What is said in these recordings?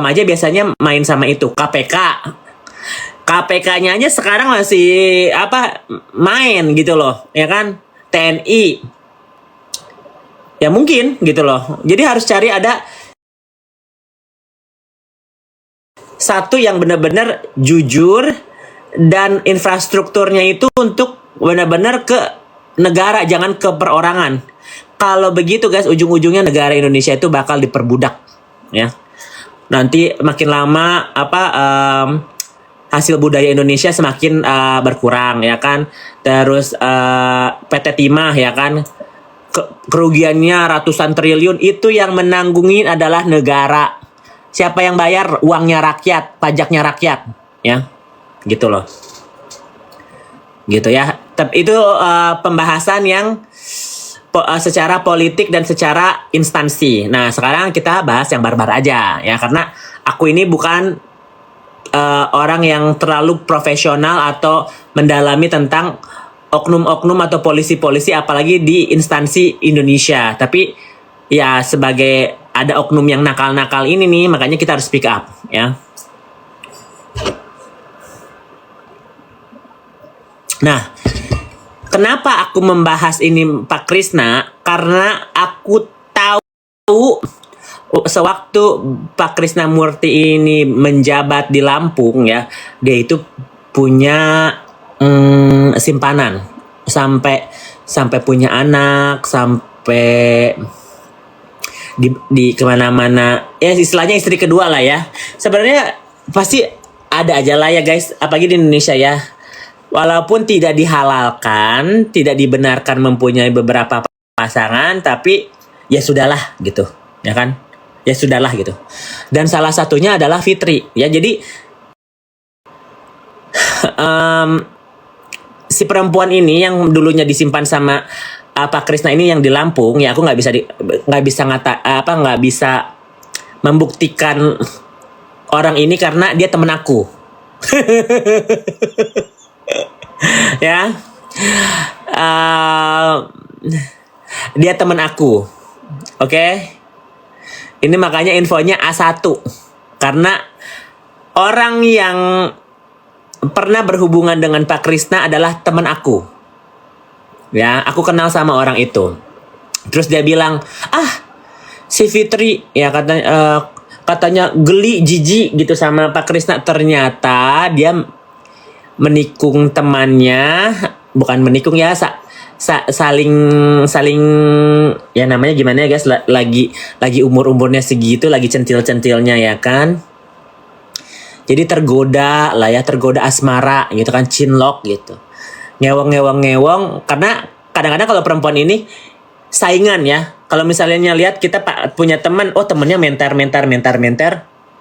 aja biasanya main sama itu KPK. KPK-nya aja sekarang masih main gitu loh, ya kan? TNI. Ya mungkin gitu loh. Jadi harus cari ada satu yang benar-benar jujur dan infrastrukturnya itu untuk benar-benar ke negara, jangan ke perorangan. Kalau begitu guys, ujung-ujungnya negara Indonesia itu bakal diperbudak, ya. Nanti makin lama hasil budaya Indonesia semakin berkurang, ya kan. Terus PT Timah, ya kan, kerugiannya ratusan triliun, itu yang menanggungin adalah negara. Siapa yang bayar? Uangnya rakyat, pajaknya rakyat, ya, gitu loh, gitu ya. Tapi itu pembahasan yang secara politik dan secara instansi. Nah, sekarang kita bahas yang barbar aja, ya, karena aku ini bukan orang yang terlalu profesional atau mendalami tentang oknum-oknum atau polisi-polisi, apalagi di instansi Indonesia. Tapi ya sebagai ada oknum yang nakal-nakal ini nih, makanya kita harus speak up, ya. Nah, kenapa aku membahas ini Pak Krisna? Karena aku tahu sewaktu Pak Krisnamurti ini menjabat di Lampung, ya, dia itu punya simpanan sampai punya anak, sampai di kemana-mana, ya istilahnya istri kedua lah ya. Sebenarnya pasti ada aja lah ya guys, apalagi di Indonesia ya. Walaupun tidak dihalalkan, tidak dibenarkan mempunyai beberapa pasangan, tapi ya sudahlah gitu, ya kan? Ya sudahlah gitu. Dan salah satunya adalah Fitri, ya. Jadi si perempuan ini yang dulunya disimpan sama Pak Krisna ini yang di Lampung, ya aku nggak bisa membuktikan orang ini karena dia temen aku. Ya, dia temen aku, oke? Ini makanya infonya A1, karena orang yang pernah berhubungan dengan Pak Krisna adalah temen aku. Ya, aku kenal sama orang itu. Terus dia bilang, si Fitri, ya katanya geli, jijik gitu sama Pak Krisna. Ternyata dia menikung temannya, bukan menikung ya, saling ya namanya gimana ya guys, lagi umurnya segitu, lagi centil-centilnya, ya kan. Jadi tergoda asmara gitu kan, cinlok gitu. Ngewong, karena kadang-kadang kalau perempuan ini saingan ya. Kalau misalnya lihat kita punya teman, temennya mentar,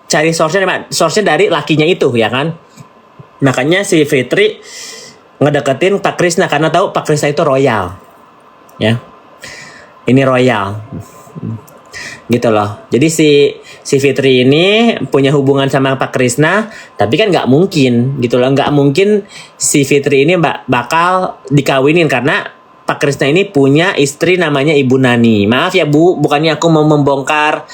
cari source-nya dari lakinya itu, ya kan. Makanya si Fitri ngedeketin Pak Krisna karena tahu Pak Krisna itu royal, ya. Ini royal, gitu loh. Jadi si Fitri ini punya hubungan sama Pak Krisna, tapi kan nggak mungkin gitu loh, nggak mungkin si Fitri ini bakal dikawinin karena Pak Krisna ini punya istri namanya Ibu Nani. Maaf ya Bu, bukannya aku mau membongkar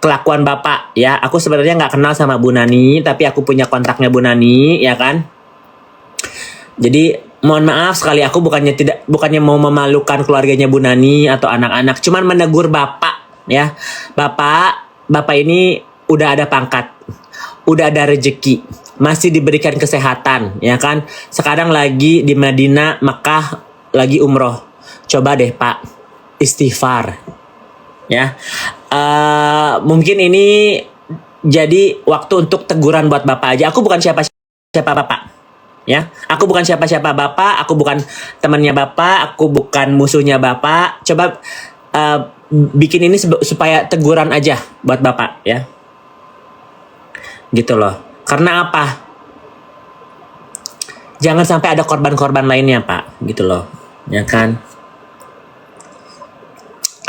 kelakuan Bapak, ya. Aku sebenarnya nggak kenal sama Bu Nani, tapi aku punya kontaknya Bu Nani, ya kan. Jadi mohon maaf sekali, aku bukannya mau memalukan keluarganya Bu Nani atau anak-anak, cuman menegur Bapak, ya. Bapak ini udah ada pangkat, udah ada rezeki, masih diberikan kesehatan, ya kan. Sekarang lagi di Madinah, Mekah, lagi umroh. Coba deh Pak, istighfar, ya. Mungkin ini jadi waktu untuk teguran buat Bapak aja. Aku bukan siapa-siapa Bapak, ya. Aku bukan siapa-siapa Bapak, aku bukan temannya Bapak, aku bukan musuhnya Bapak. Coba bikin ini supaya teguran aja buat Bapak, ya. Gitu loh. Karena apa? Jangan sampai ada korban-korban lainnya, Pak. Gitu loh. Ya kan?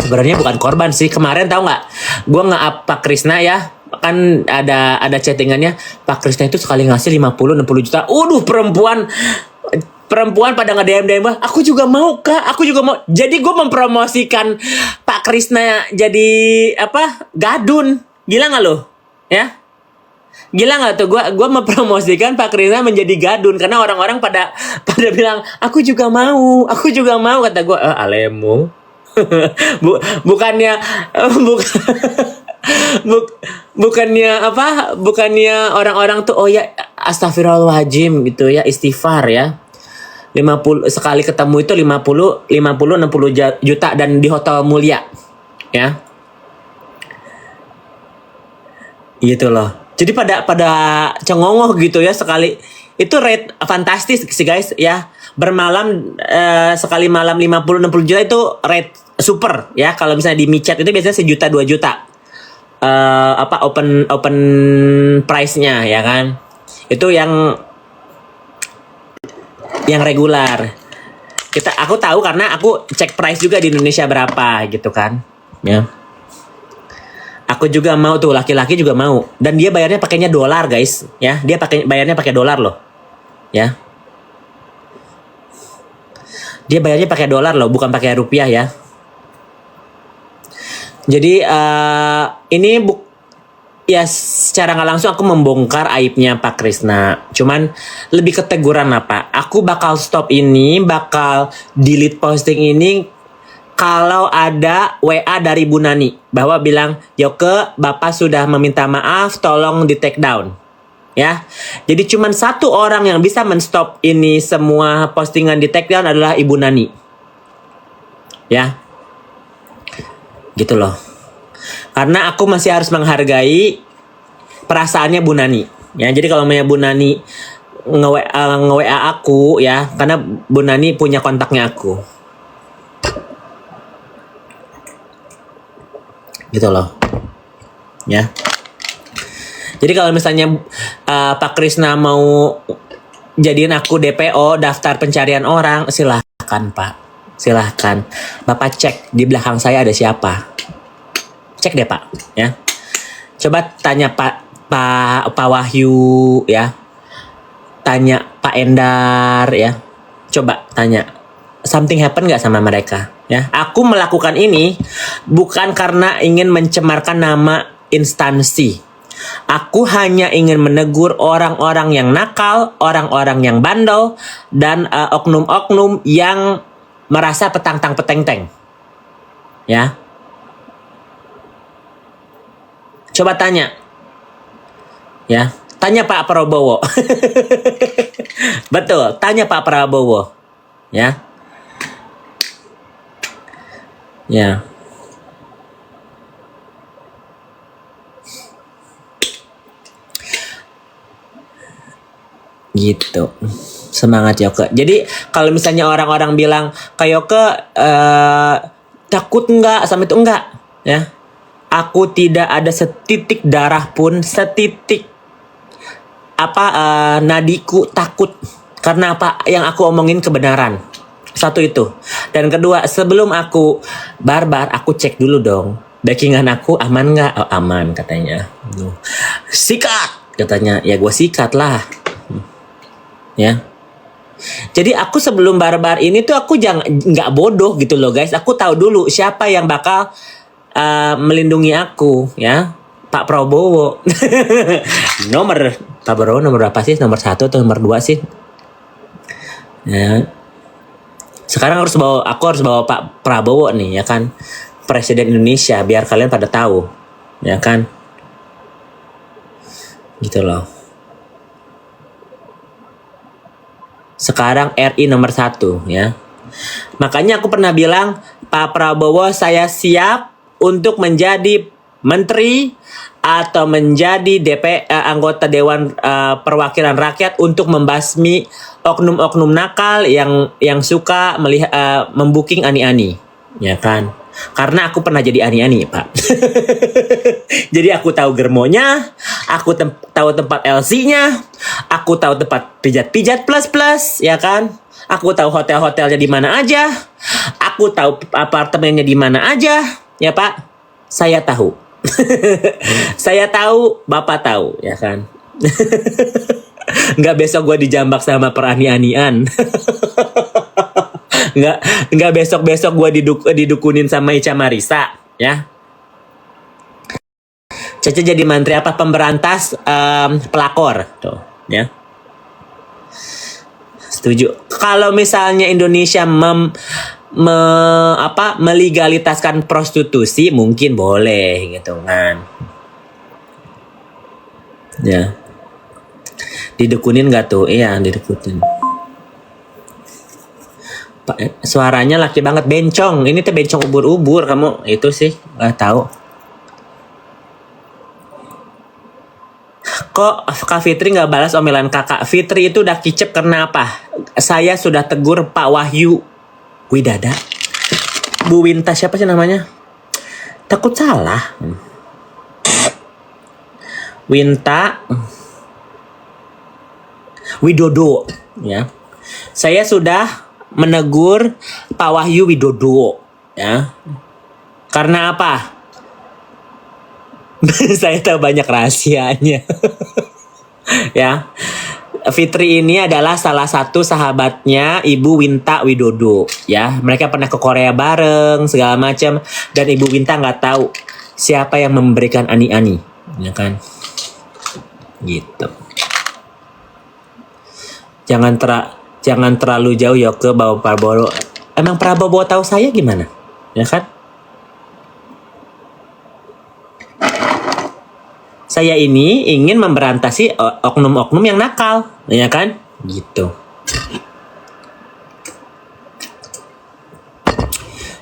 Sebenarnya bukan korban sih. Kemarin tahu nggak? Gue nge-up Pak Krisna, ya. Kan ada chattingannya. Pak Krisna itu sekali ngasih 50-60 juta. Perempuan pada nge-DM aku juga mau Kak, aku juga mau. Jadi gue mempromosikan Pak Krisna jadi gadun. Gila gak lo? Ya, gila nggak tuh? Gua mempromosikan Pak Krisna menjadi gadun karena orang-orang pada bilang aku juga mau kata gua. Alemu. Bukannya bukan bukannya apa? Bukannya orang-orang tuh oh ya astagfirullahaladzim gitu ya, istighfar ya. 50 sekali ketemu itu 50 60 juta dan di hotel mulia. Ya. Gitu loh. Jadi pada cengongoh gitu ya sekali. Itu rate fantastis sih guys ya. Bermalam sekali malam 50 60 juta itu rate super ya. Kalau misalnya di micet itu biasanya 1 juta 2 juta. Open price-nya ya kan. Itu yang regular. Aku tahu karena aku cek price juga di Indonesia berapa gitu kan. Ya. Aku juga mau tuh, laki-laki juga mau. Dan dia bayarnya pakainya dolar, guys, ya. Dia bayarnya pakai dolar loh. Ya. Dia bayarnya pakai dolar loh, bukan pakai rupiah ya. Jadi ini ya secara nggak langsung aku membongkar aibnya Pak Krisna. Cuman lebih ke teguran apa? Aku bakal stop ini, bakal delete posting ini kalau ada WA dari Bu Nani bahwa bilang, Yoke, Bapak sudah meminta maaf, tolong di take down. Ya, jadi cuman satu orang yang bisa menstop ini semua postingan di take down adalah Ibu Nani. Ya, gitu loh. Karena aku masih harus menghargai perasaannya Bu Nani. Ya, jadi kalau Bu Nani nge-WA aku ya, karena Bu Nani punya kontaknya aku. Gitu loh. Ya. Jadi kalau misalnya Pak Krisna mau jadiin aku DPO, daftar pencarian orang, silahkan Pak. Silahkan. Bapak cek di belakang saya ada siapa. Cek deh Pak. Ya. Coba tanya Pak Wahyu ya. Tanya Pak Endar ya. Coba tanya. Something happen gak sama mereka? Ya, aku melakukan ini bukan karena ingin mencemarkan nama instansi. Aku hanya ingin menegur orang-orang yang nakal, orang-orang yang bandel, dan oknum-oknum yang merasa petang-peteng. Ya. Coba tanya. Ya, tanya Pak Prabowo. Betul, tanya Pak Prabowo. Ya. Ya. Gitu. Semangat Yoke. Jadi kalau misalnya orang-orang bilang ke Yoke takut enggak sama itu enggak ya. Aku tidak ada setitik darah pun, setitik nadiku takut karena apa yang aku omongin kebenaran. Satu itu. Dan kedua, sebelum aku barbar, aku cek dulu dong. Backingan aku aman nggak? Oh, aman katanya. Sikat katanya. Ya gue sikat lah. Ya. Jadi aku sebelum barbar ini tuh aku nggak bodoh gitu loh guys. Aku tahu dulu siapa yang bakal melindungi aku ya. Pak Prabowo. Pak Prabowo nomor berapa sih? Nomor 1 atau nomor 2 sih? Ya. Sekarang aku harus bawa Pak Prabowo nih ya kan, Presiden Indonesia, biar kalian pada tahu ya kan, gitu loh. Sekarang RI nomor 1 ya. Makanya aku pernah bilang Pak Prabowo saya siap untuk menjadi menteri atau menjadi anggota Dewan Perwakilan Rakyat untuk membasmi oknum-oknum nakal yang suka membooking ani-ani, ya kan? Karena aku pernah jadi ani-ani, Pak. Jadi aku tahu germonya, aku tahu tempat LC-nya, aku tahu tempat pijat-pijat plus, ya kan? Aku tahu hotel-hotelnya di mana aja, aku tahu apartemennya di mana aja, ya Pak. Saya tahu. Saya tahu, Bapak tahu, ya kan? Nggak besok gue dijambak sama perani-anian. Nggak besok gue didukunin sama Ica Marisa, ya. Caca jadi menteri apa? Pemberantas pelakor tuh, ya. Setuju. Kalau misalnya Indonesia melegalitaskan prostitusi, mungkin boleh gitu kan. Ya. Didekunin nggak tuh? Iya, didekunin. Suaranya laki banget, bencong. Ini tuh bencong ubur-ubur kamu. Itu sih nggak tahu. Kok Kak Fitri nggak balas omelan kakak? Fitri itu udah kicep karena apa? Saya sudah tegur Pak Wahyu Widada. Bu Winta siapa sih namanya? Takut salah. Winta Widodo, ya. Saya sudah menegur Pak Wahyu Widodo, ya. Karena apa? Saya tahu banyak rahasianya. Ya. Fitri ini adalah salah satu sahabatnya Ibu Winta Widodo, ya. Mereka pernah ke Korea bareng segala macam, dan Ibu Winta nggak tahu siapa yang memberikan ani-ani, ya kan? Gitu. Jangan terlalu jauh ya ke Bapak Prabowo. Emang Prabowo tahu saya gimana? Ya kan? Saya ini ingin memberantasi oknum-oknum yang nakal, ya kan? Gitu.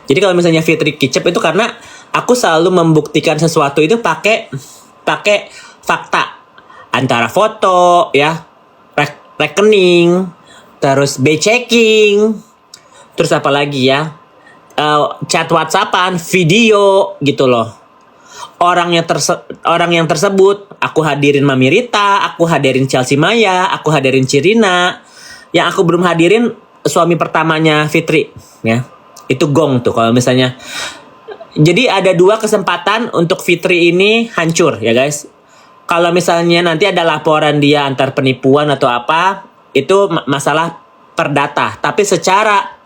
Jadi kalau misalnya Fitri kicep itu karena aku selalu membuktikan sesuatu itu pakai fakta, antara foto, ya, rekening, terus checking, terus apa lagi ya, chat WhatsAppan, video gitu loh. Orang yang tersebut aku hadirin Mami Rita, aku hadirin Chelsea Maya, aku hadirin Cirina. Yang aku belum hadirin suami pertamanya Fitri, ya. Itu gong tuh kalau misalnya. Jadi ada 2 kesempatan untuk Fitri ini hancur, ya guys. Kalau misalnya nanti ada laporan dia antar penipuan atau apa, itu masalah perdata. Tapi secara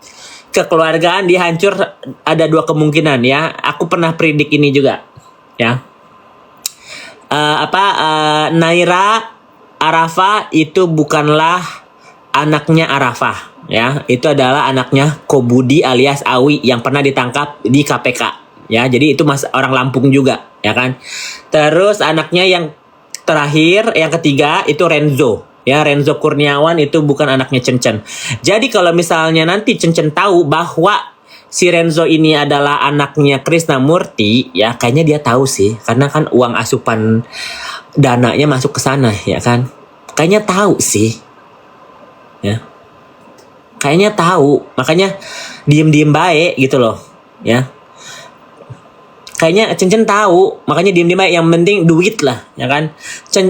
kekeluargaan dia hancur, ada 2 kemungkinan, ya. Aku pernah predik ini juga. Ya, Naira Arafah itu bukanlah anaknya Arafah, ya. Itu adalah anaknya Kobudi alias Awi yang pernah ditangkap di KPK, ya. Jadi itu orang Lampung juga, ya kan. Terus anaknya yang terakhir, yang ketiga itu Renzo, ya. Renzo Kurniawan itu bukan anaknya Cencen. Jadi kalau misalnya nanti Cencen tahu bahwa si Renzo ini adalah anaknya Krisnamurti, ya kayaknya dia tahu sih, karena kan uang asupan dananya masuk ke sana, ya kan. Kayaknya tahu sih, ya. Kayaknya tahu, makanya diem-diem baik gitu loh, ya. Kayaknya Cencen tahu, makanya diem-diem baik. Yang penting duit lah, ya kan.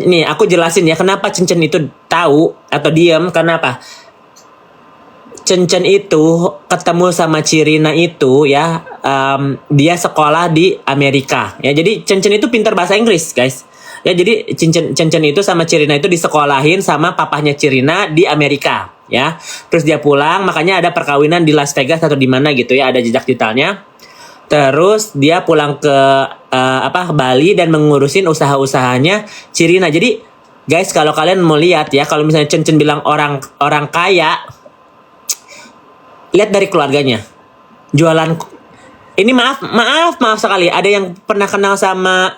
Nih aku jelasin ya kenapa Cencen itu tahu atau diem, karena apa? Cencen itu ketemu sama Cirina itu, ya, dia sekolah di Amerika, ya. Jadi Cencen itu pintar bahasa Inggris, guys, ya. Jadi Cencen itu sama Cirina itu disekolahin sama papahnya Cirina di Amerika, ya. Terus dia pulang, makanya ada perkawinan di Las Vegas atau di mana gitu, ya, ada jejak digitalnya. Terus dia pulang ke Bali dan mengurusin usaha-usahanya Cirina. Jadi guys, kalau kalian mau lihat, ya, kalau misalnya Cencen bilang orang kaya, lihat dari keluarganya. Jualan ini, maaf sekali, ada yang pernah kenal sama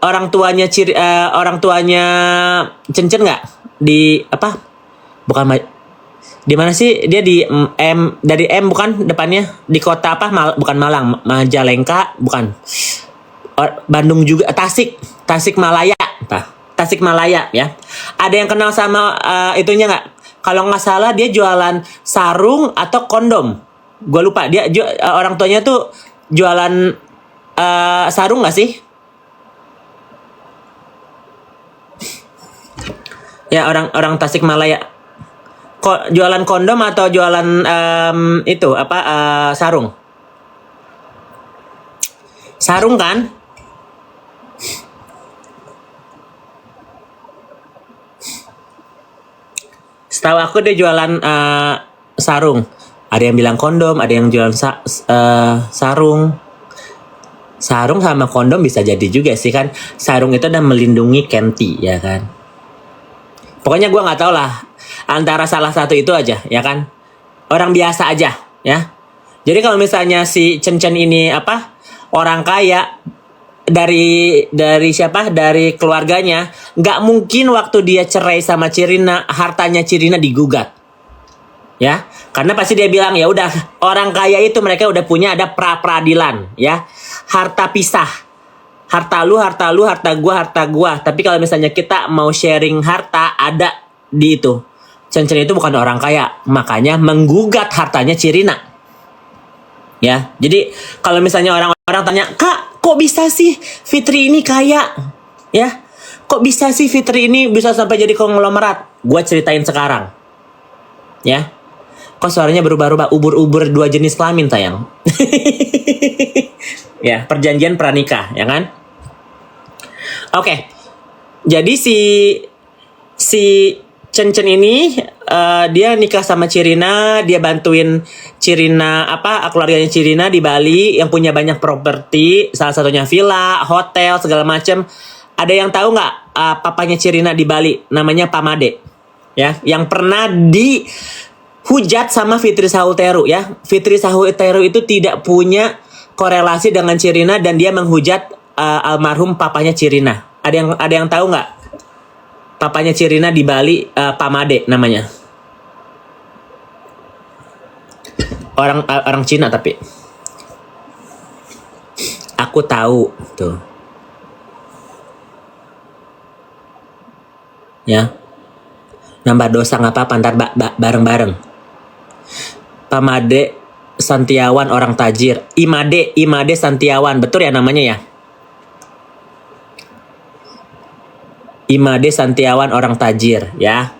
orang tuanya Cencen nggak? Di apa? Bukan di mana sih? Dia di dari M bukan depannya, di kota apa? Bukan Malang, Majalengka, bukan. Bandung juga, Tasik Malaya, Tasik Malaya, ya. Ada yang kenal sama itunya nggak? Kalau nggak salah dia jualan sarung atau kondom. Gue lupa. Dia orang tuanya tuh jualan sarung nggak sih? Ya, orang Tasikmalaya. Jualan kondom atau jualan itu apa, sarung? Sarung kan? Setahu aku dia jualan sarung. Ada yang bilang kondom, ada yang jualan sarung. Sarung sama kondom bisa jadi juga sih kan. Sarung itu udah melindungi Kenti ya kan. Pokoknya gue nggak tahu lah antara salah satu itu aja ya kan. Orang biasa aja ya. Jadi kalau misalnya si Chen ini apa orang kaya dari siapa dari keluarganya, nggak mungkin waktu dia cerai sama Cirina hartanya Cirina digugat ya, karena pasti dia bilang ya udah orang kaya itu mereka udah punya ada peradilan ya, harta pisah, harta lu harta harta gua, tapi kalau misalnya kita mau sharing harta ada di itu. Chen itu bukan orang kaya, makanya menggugat hartanya Cirina ya. Jadi kalau misalnya orang-orang tanya, Kak, kok bisa sih Fitri ini kaya? Ya, kok bisa sih Fitri ini bisa sampai jadi konglomerat? Gue ceritain sekarang. Ya, kok suaranya berubah-ubah, ubur-ubur dua jenis kelamin sayang. Ya, perjanjian pranikah, ya kan? Oke, jadi si Chen ini dia nikah sama Cirina, dia bantuin Cirina keluarganya Cirina di Bali yang punya banyak properti, salah satunya villa, hotel segala macam. Ada yang tahu nggak papanya Cirina di Bali? Namanya Pamade, ya, yang pernah dihujat sama Fitri Sahutero ya. Fitri Sahutero itu tidak punya korelasi dengan Cirina dan dia menghujat almarhum papanya Cirina. Ada yang tahu nggak? Papanya Cirina di Bali, Pamade namanya. Orang Cina tapi. Aku tahu tuh. Ya. Nambah dosa nggak apa-apa, ntar bareng-bareng. Pamade Santiawan orang tajir. Imade Santiawan, betul ya namanya ya? Imade Santiawan orang tajir ya.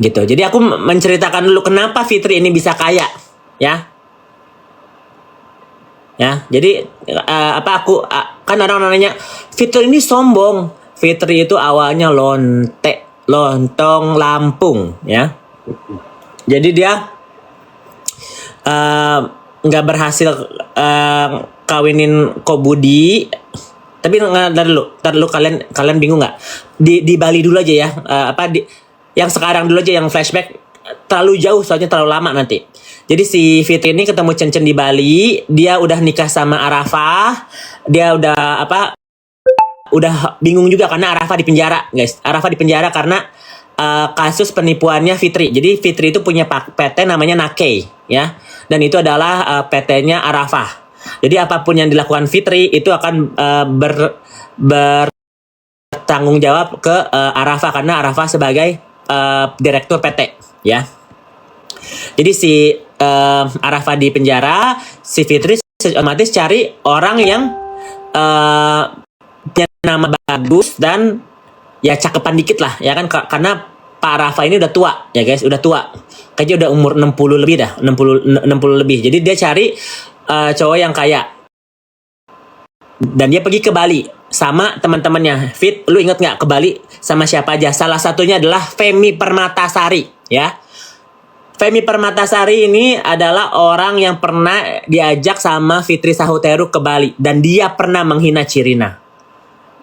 Gitu. Jadi aku menceritakan dulu kenapa Fitri ini bisa kaya ya. Ya, jadi kan orang nanya, Fitri ini sombong. Fitri itu awalnya lontong Lampung ya. Jadi dia nggak berhasil kawinin Kobudi. Tapi ntar dulu kalian bingung nggak? Di Bali dulu aja ya. Yang sekarang dulu aja, yang flashback terlalu jauh soalnya terlalu lama nanti. Jadi si Fitri ini ketemu Chen di Bali, dia udah nikah sama Arafah, dia udah bingung juga karena Arafah di penjara, guys. Arafah di penjara karena kasus penipuannya Fitri. Jadi Fitri itu punya PT namanya Nakei ya, dan itu adalah PT-nya Arafah. Jadi apapun yang dilakukan Fitri itu akan bertanggung jawab ke Arafah karena Arafah sebagai direktur PT ya. Jadi si Arafah di penjara, si Fitri otomatis cari orang yang punya nama bagus dan ya cakepan dikit lah ya kan, karena Pak Arafah ini udah tua ya guys, udah tua. Kayaknya udah umur 60 lebih dah, 60 lebih. Jadi dia cari cowok yang kaya. Dan dia pergi ke Bali sama teman-temannya. Fit, lu inget nggak ke Bali sama siapa aja? Salah satunya adalah Femi Permatasari ya. Femi Permatasari ini adalah orang yang pernah diajak sama Fitri Sahutero ke Bali dan dia pernah menghina Cirina.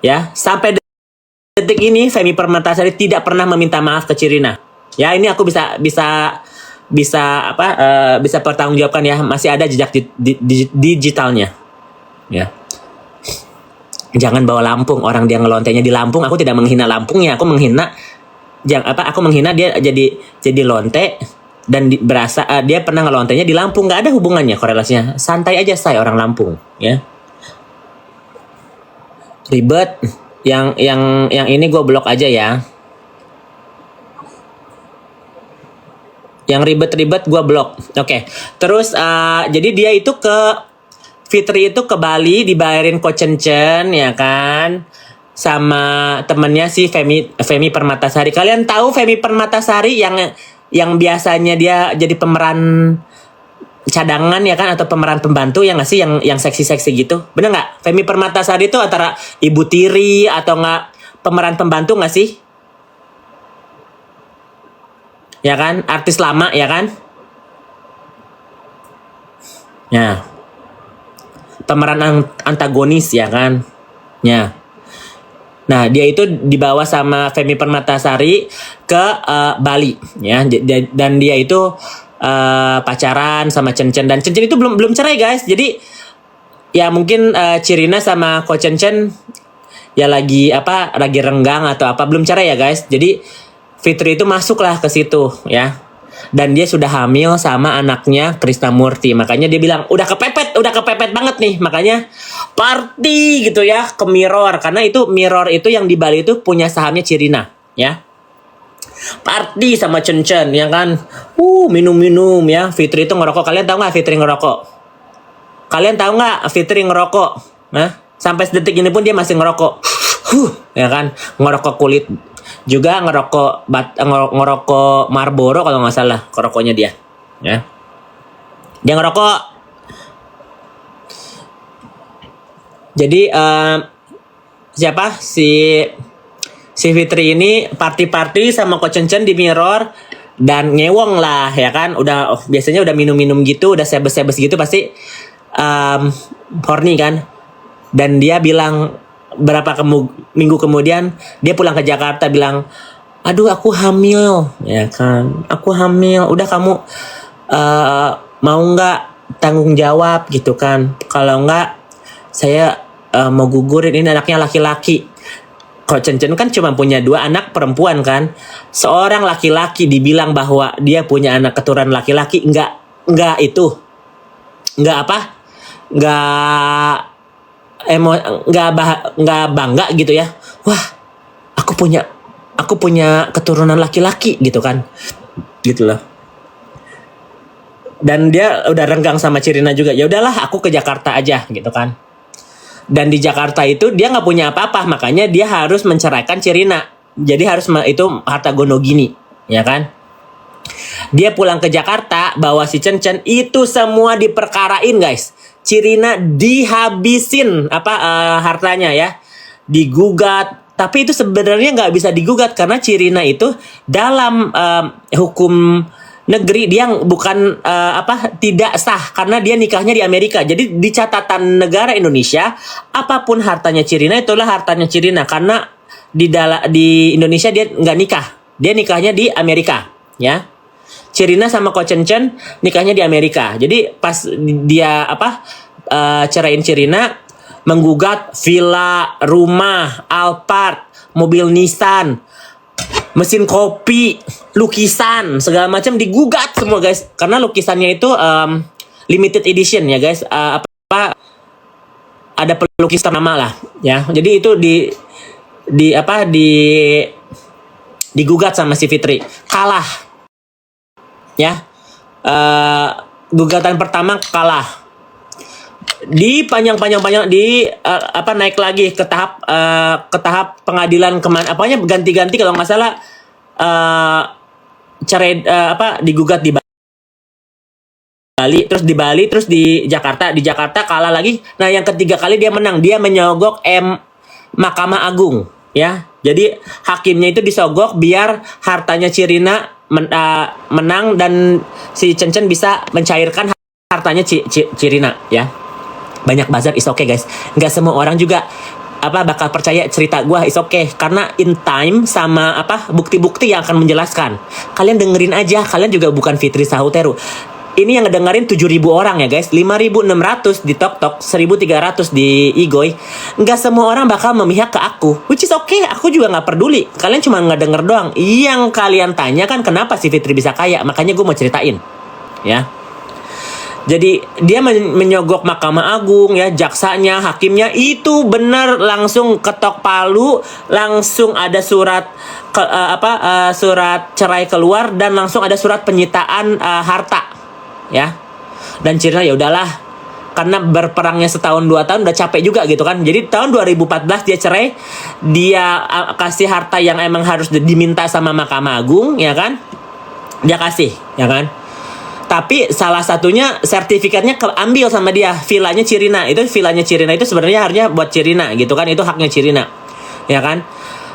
Ya, sampai detik ini Femi Permatasari tidak pernah meminta maaf ke Cirina. Ya, ini aku bisa pertanggungjawabkan ya, masih ada jejak digitalnya. Ya. Jangan bawa Lampung, orang dia ngelontenya di Lampung. Aku tidak menghina Lampungnya, aku menghina dia jadi lonte dan dia pernah ngelontenya di Lampung. Nggak ada hubungannya korelasinya. Santai aja saya orang Lampung ya. Ribet. Yang ini gue blok aja ya. Yang ribet-ribet gue blok. Oke. Terus jadi dia itu Fitri itu ke Bali dibayarin Ko Chen ya kan, sama temennya si Femi Permatasari. Kalian tahu Femi Permatasari yang biasanya dia jadi pemeran cadangan ya kan, atau pemeran pembantu ya nggak sih, yang seksi-seksi gitu, bener nggak? Femi Permatasari itu antara Ibu Tiri atau nggak pemeran pembantu nggak sih? Ya kan, artis lama ya kan? Ya. pemeran antagonis ya kan. Ya. Nah, dia itu dibawa sama Femi Permatasari ke Bali ya. Dan dia itu pacaran sama Chen dan Chen itu belum cerai guys. Jadi ya mungkin Cirina sama Ko Chen ya lagi renggang atau apa, belum cerai ya guys. Jadi Fitri itu masuklah ke situ ya. Dan dia sudah hamil sama anaknya Krisnamurti. Makanya dia bilang udah kepepet banget nih. Makanya party gitu ya ke Mirror, karena itu Mirror itu yang di Bali itu punya sahamnya Cirina ya. Party sama Chen ya kan. Minum ya. Fitri itu ngerokok. Kalian tahu nggak Fitri ngerokok? Kalian tahu nggak Fitri ngerokok? Nah, sampai detik ini pun dia masih ngerokok. Ya kan, ngerokok kulit. Juga ngerokok Marlboro kalau nggak salah, rokoknya dia. Ya. Dia ngerokok. Jadi siapa si Fitri ini party sama Ko Chen di Mirror dan ngewong lah ya kan. Biasanya udah minum gitu, udah sebes gitu pasti horny kan. Dan dia bilang berapa minggu kemudian dia pulang ke Jakarta bilang, aduh aku hamil ya kan, aku hamil, udah kamu mau nggak tanggung jawab gitu kan, kalau nggak saya mau gugurin, ini anaknya laki-laki. Ko Chen kan cuma punya 2 anak perempuan kan, seorang laki-laki dibilang bahwa dia punya anak keturunan laki-laki, nggak bangga gitu ya. Wah, aku punya keturunan laki-laki gitu kan. Gitu loh. Dan dia udah renggang sama Cirina juga. Ya udahlah, aku ke Jakarta aja gitu kan. Dan di Jakarta itu dia nggak punya apa-apa, makanya dia harus menceraikan Cirina. Jadi harus itu harta gono gini, ya kan? Dia pulang ke Jakarta bawa si Chen itu semua diperkarain guys. Cirina dihabisin hartanya ya, digugat. Tapi itu sebenarnya nggak bisa digugat karena Cirina itu dalam hukum negeri dia bukan tidak sah karena dia nikahnya di Amerika. Jadi di catatan negara Indonesia apapun hartanya Cirina itulah hartanya Cirina, karena di Indonesia dia nggak nikah, dia nikahnya di Amerika ya. Cirina sama Ko Chen nikahnya di Amerika. Jadi pas dia ceraiin Cirina, menggugat villa, rumah, Alphard, mobil Nissan, mesin kopi, lukisan, segala macam digugat semua guys. Karena lukisannya itu limited edition ya guys. Ada pelukis ternama lah ya. Jadi itu digugat sama si Fitri, kalah. Ya, gugatan pertama kalah, di panjang naik lagi ke tahap pengadilan kemana, ganti-ganti kalau nggak salah cerai digugat di Bali, terus di Jakarta kalah lagi. Nah yang ketiga kali dia menang, dia menyogok Mahkamah Agung ya. Jadi hakimnya itu disogok biar hartanya Cirina menang dan si Chen bisa mencairkan hartanya Cirina ya. Banyak buzzer, is okay guys. Nggak semua orang juga bakal percaya cerita gue, is okay. Karena in time sama bukti-bukti yang akan menjelaskan. Kalian dengerin aja, kalian juga bukan Fitri Sahuteru. Ini yang ngedengerin 7.000 orang ya guys, 5.600 di TokTok, 1.300 di Igoy. Nggak semua orang bakal memihak ke aku, which is okay, aku juga nggak peduli. Kalian cuma ngedenger doang. Yang kalian tanya kan kenapa si Fitri bisa kaya, makanya gue mau ceritain ya. Jadi dia menyogok Mahkamah Agung ya, jaksanya, hakimnya itu benar langsung ketok palu, langsung ada surat surat cerai keluar dan langsung ada surat penyitaan harta ya. Dan Cirina ya udahlah, karena berperangnya setahun 2 tahun udah capek juga gitu kan. Jadi tahun 2014 dia cerai, dia kasih harta yang emang harus diminta sama Mahkamah Agung ya kan, dia kasih ya kan. Tapi salah satunya sertifikatnya keambil sama dia, villanya Cirina. Itu villanya Cirina itu sebenarnya harusnya buat Cirina gitu kan, itu haknya Cirina ya kan.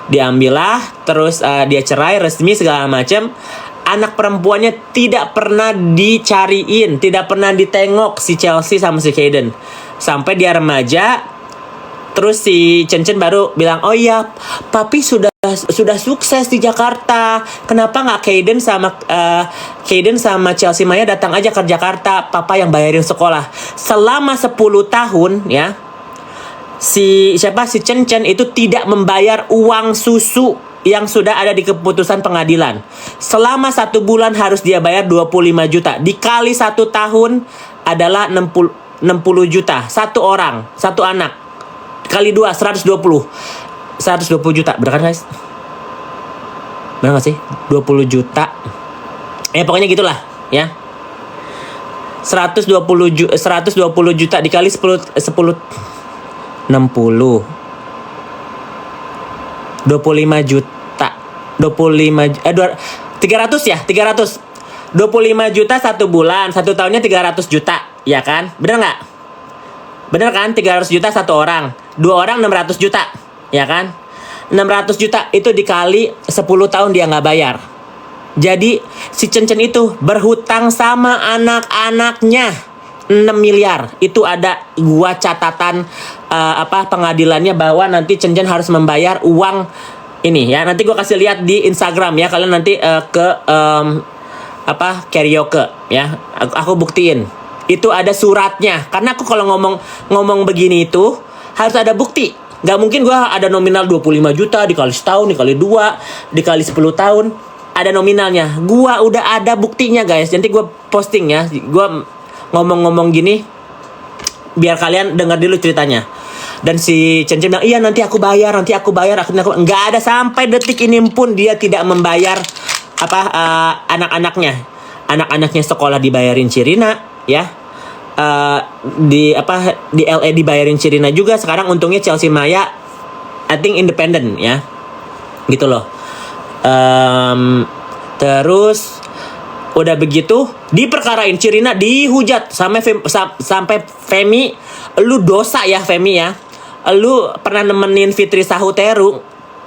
Diambillah, terus dia cerai resmi segala macam. Anak perempuannya tidak pernah dicariin, tidak pernah ditengok si Chelsea sama si Hayden. Sampai dia remaja. Terus si Chen baru bilang, oh iya, papi sudah sukses di Jakarta. Kenapa nggak Kaden sama Chelsea Maya datang aja ke Jakarta, papa yang bayarin sekolah. Selama 10 tahun ya, si Chen itu tidak membayar uang susu yang sudah ada di keputusan pengadilan. Selama 1 bulan harus dia bayar 25 juta. Dikali 1 tahun adalah 60 juta. Satu orang, satu anak. Kali 2, 120 juta. Bener kan guys? Bener gak sih? 20 juta. Pokoknya gitulah ya. 120 juta dikali 10 60 25 juta 300 ya, 300. 25 juta 1 bulan, 1 tahunnya 300 juta, ya kan? Bener nggak? Bener kan? 300 juta 1 orang, 2 orang 600 juta, ya kan? 600 juta itu dikali 10 tahun dia nggak bayar. Jadi si Chen itu berhutang sama anak-anaknya 6 miliar. Itu ada gua catatan pengadilannya bahwa nanti Chen harus membayar uang ini ya. Nanti gua kasih lihat di Instagram ya. Kalian nanti ke karaoke ya. Aku buktiin. Itu ada suratnya. Karena aku kalau ngomong begini itu harus ada bukti. Gak mungkin gue ada nominal 25 juta dikali setahun, dikali 2, dikali 10 tahun. Ada nominalnya. Gue udah ada buktinya guys. Nanti gue posting ya. Gue ngomong-ngomong gini biar kalian dengar dulu ceritanya. Dan si Chen bilang, iya nanti aku bayar. Akhirnya nggak ada sampai detik ini pun dia tidak membayar anak-anaknya. Anak-anaknya sekolah dibayarin Cirina ya. Di LA dibayarin Cirina juga. Sekarang untungnya Chelsea Maya I think independent ya. Gitu loh. Terus udah begitu diperkarain Cirina dihujat sampai Femi, lu dosa ya Femi ya. Lu pernah nemenin Fitri Sahuteru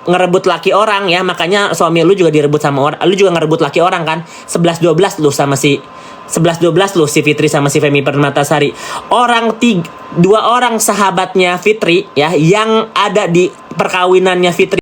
ngerebut laki orang ya, makanya suami lu juga direbut sama orang. Lu juga ngerebut laki orang kan. 11-12 lu sama si 11-12 lu si Fitri sama si Femi Permatasari. Dua orang sahabatnya Fitri ya yang ada di perkawinannya Fitri